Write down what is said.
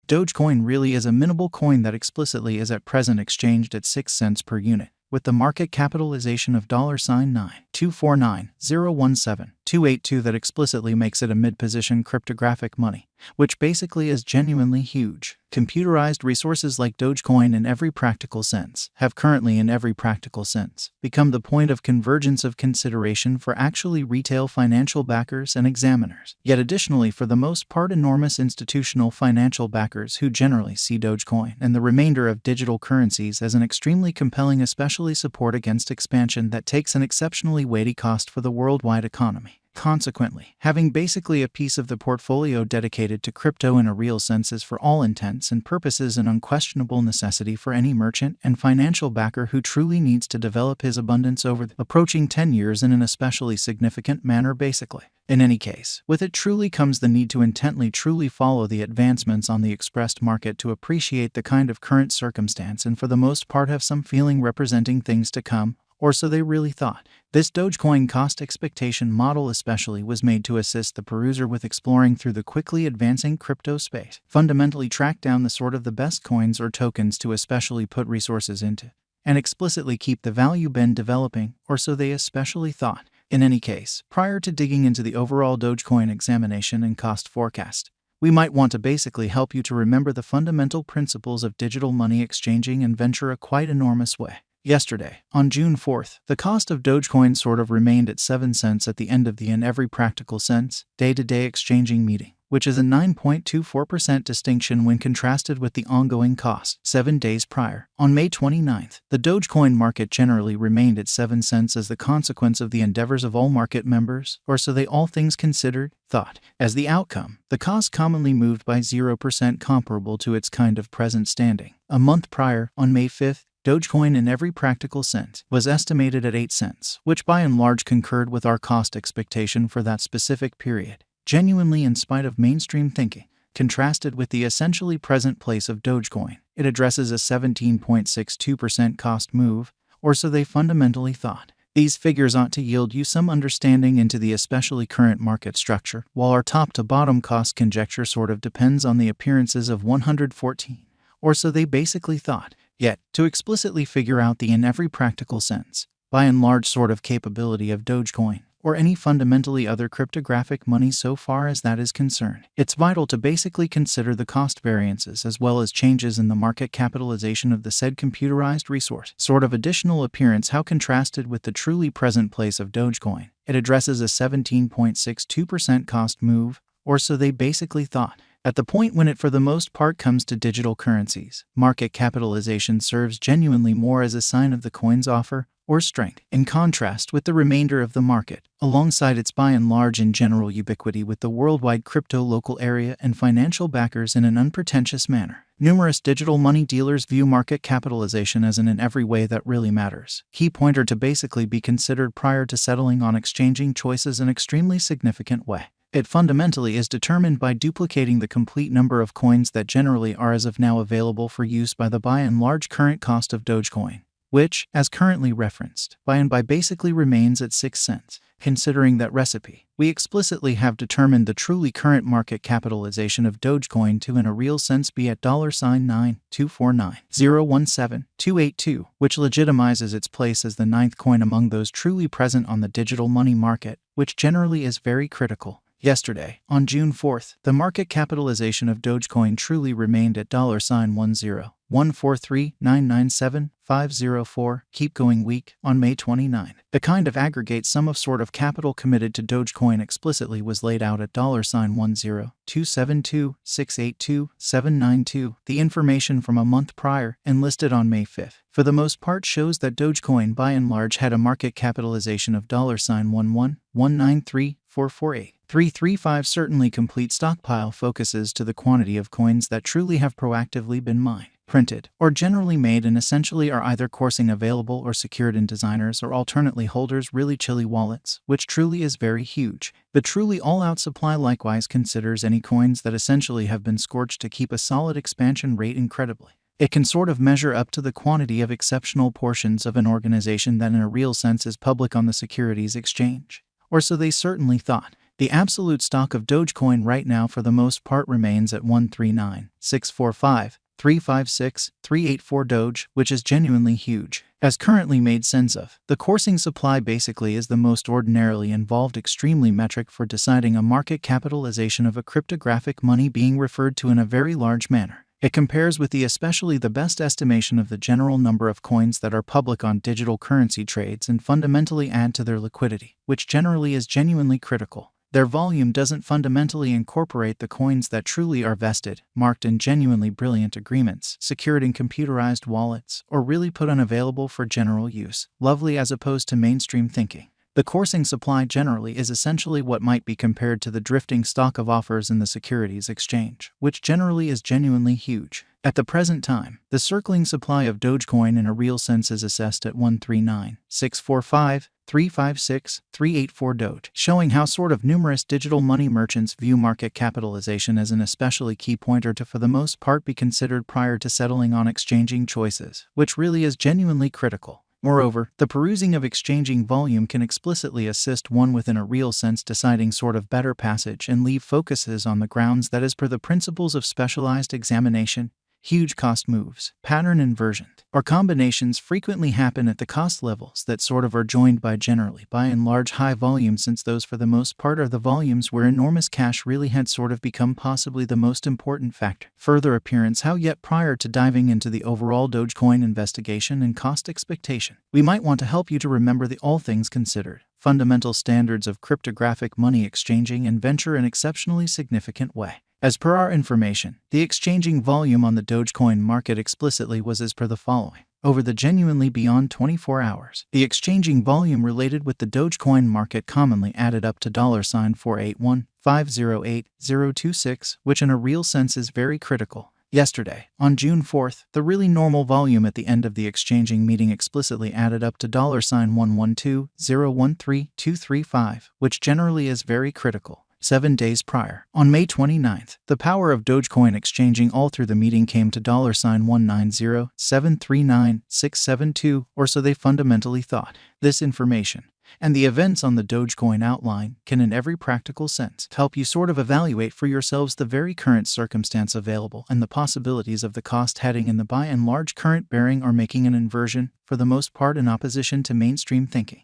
Dogecoin really is a minable coin that explicitly is at present exchanged at 6 cents per unit, with the market capitalization of $9,249,017,282 that explicitly makes it a mid-position cryptographic money, which basically is genuinely huge. Computerized resources like Dogecoin in every practical sense have currently in every practical sense become the point of convergence of consideration for actually retail financial backers and examiners. Yet additionally, for the most part, enormous institutional financial backers who generally see Dogecoin and the remainder of digital currencies as an extremely compelling especially support against expansion that takes an exceptionally weighty cost for the worldwide economy. Consequently, having basically a piece of the portfolio dedicated to crypto in a real sense is for all intents and purposes an unquestionable necessity for any merchant and financial backer who truly needs to develop his abundance over the approaching 10 years in an especially significant manner basically. In any case, with it truly comes the need to intently truly follow the advancements on the expressed market to appreciate the kind of current circumstance and for the most part have some feeling representing things to come, or so they really thought. This Dogecoin cost expectation model especially was made to assist the peruser with exploring through the quickly advancing crypto space, fundamentally track down the best coins or tokens to especially put resources into, and explicitly keep the value been developing, or so they especially thought. In any case, prior to digging into the overall Dogecoin examination and cost forecast, we might want to basically help you to remember the fundamental principles of digital money exchanging and venture a quite enormous way. Yesterday, on June 4th, the cost of Dogecoin sort of remained at 7 cents at the end of the in every practical sense day-to-day exchanging meeting, which is a 9.24% distinction when contrasted with the ongoing cost 7 days prior. On May 29th, the Dogecoin market generally remained at 7 cents as the consequence of the endeavors of all market members, or so they all things considered, thought. As the outcome, the cost commonly moved by 0% comparable to its kind of present standing. A month prior, on May 5th, Dogecoin in every practical sense was estimated at 8 cents, which by and large concurred with our cost expectation for that specific period, genuinely in spite of mainstream thinking. Contrasted with the essentially present place of Dogecoin, it addresses a 17.62% cost move, or so they fundamentally thought. These figures ought to yield you some understanding into the especially current market structure, while our top-to-bottom cost conjecture sort of depends on the appearances of 114, or so they basically thought. Yet, to explicitly figure out the in every practical sense, by and large sort of capability of Dogecoin, or any fundamentally other cryptographic money so far as that is concerned, it's vital to basically consider the cost variances as well as changes in the market capitalization of the said computerized resource. Sort of additional appearance how contrasted with the truly present place of Dogecoin, it addresses a 17.62% cost move, or so they basically thought. At the point when it for the most part comes to digital currencies, market capitalization serves genuinely more as a sign of the coin's offer or strength, in contrast with the remainder of the market, alongside its by and large in general ubiquity with the worldwide crypto local area and financial backers in an unpretentious manner. Numerous digital money dealers view market capitalization as in every way that really matters. Key pointer to basically be considered prior to settling on exchanging choices in an extremely significant way. It fundamentally is determined by duplicating the complete number of coins that generally are as of now available for use by the by and large current cost of Dogecoin, which, as currently referenced, by basically remains at 6 cents. Considering that recipe, we explicitly have determined the truly current market capitalization of Dogecoin to in a real sense be at $9,249,017,282, which legitimizes its place as the ninth coin among those truly present on the digital money market, which generally is very critical. Yesterday, on June 4th, the market capitalization of Dogecoin truly remained at $10,143,997,504, keep going week, on May 29. The kind of aggregate sum of sort of capital committed to Dogecoin explicitly was laid out at $10,272,682,792. The information from a month prior and listed on May 5th, for the most part shows that Dogecoin by and large had a market capitalization of $11,193,448. 335 certainly complete stockpile focuses to the quantity of coins that truly have proactively been mined, printed, or generally made and essentially are either coursing available or secured in designers or alternately holders really chilly wallets, which truly is very huge. The truly all-out supply likewise considers any coins that essentially have been scorched to keep a solid expansion rate incredibly. It can sort of measure up to the quantity of exceptional portions of an organization that in a real sense is public on the securities exchange. Or so they certainly thought. The absolute stock of Dogecoin right now for the most part remains at 139,645,356,384 Doge, which is genuinely huge. As currently made sense of, the coursing supply basically is the most ordinarily involved extremely metric for deciding a market capitalization of a cryptographic money being referred to in a very large manner. It compares with especially the best estimation of the general number of coins that are public on digital currency trades and fundamentally add to their liquidity, which generally is genuinely critical. Their volume doesn't fundamentally incorporate the coins that truly are vested, marked in genuinely brilliant agreements, secured in computerized wallets, or really put unavailable for general use, lovely as opposed to mainstream thinking. The coursing supply generally is essentially what might be compared to the drifting stock of offers in the securities exchange, which generally is genuinely huge. At the present time, the circling supply of Dogecoin in a real sense is assessed at 139,645,356,384 Doge, showing how numerous digital money merchants view market capitalization as an especially key pointer to for the most part be considered prior to settling on exchanging choices, which really is genuinely critical. Moreover, the perusing of exchanging volume can explicitly assist one within a real sense deciding better passage and leave focuses on the grounds that as per the principles of specialized examination, huge cost moves, pattern inversion, or combinations frequently happen at the cost levels that are joined by generally by and large high volumes, since those for the most part are the volumes where enormous cash really had become possibly the most important factor. Further appearance how yet prior to diving into the overall Dogecoin investigation and cost expectation, we might want to help you to remember the all things considered fundamental standards of cryptographic money exchanging and venture an exceptionally significant way. As per our information, the exchanging volume on the Dogecoin market explicitly was as per the following. Over the genuinely beyond 24 hours, the exchanging volume related with the Dogecoin market commonly added up to $481,508,026, which in a real sense is very critical. Yesterday, on June 4th, the really normal volume at the end of the exchanging meeting explicitly added up to $112,013,235, which generally is very critical. 7 days prior, on May 29th, the power of Dogecoin exchanging all through the meeting came to $190,739,672, or so they fundamentally thought. This information, and the events on the Dogecoin outline, can in every practical sense help you evaluate for yourselves the very current circumstance available and the possibilities of the cost heading in the by and large current bearing or making an inversion, for the most part in opposition to mainstream thinking.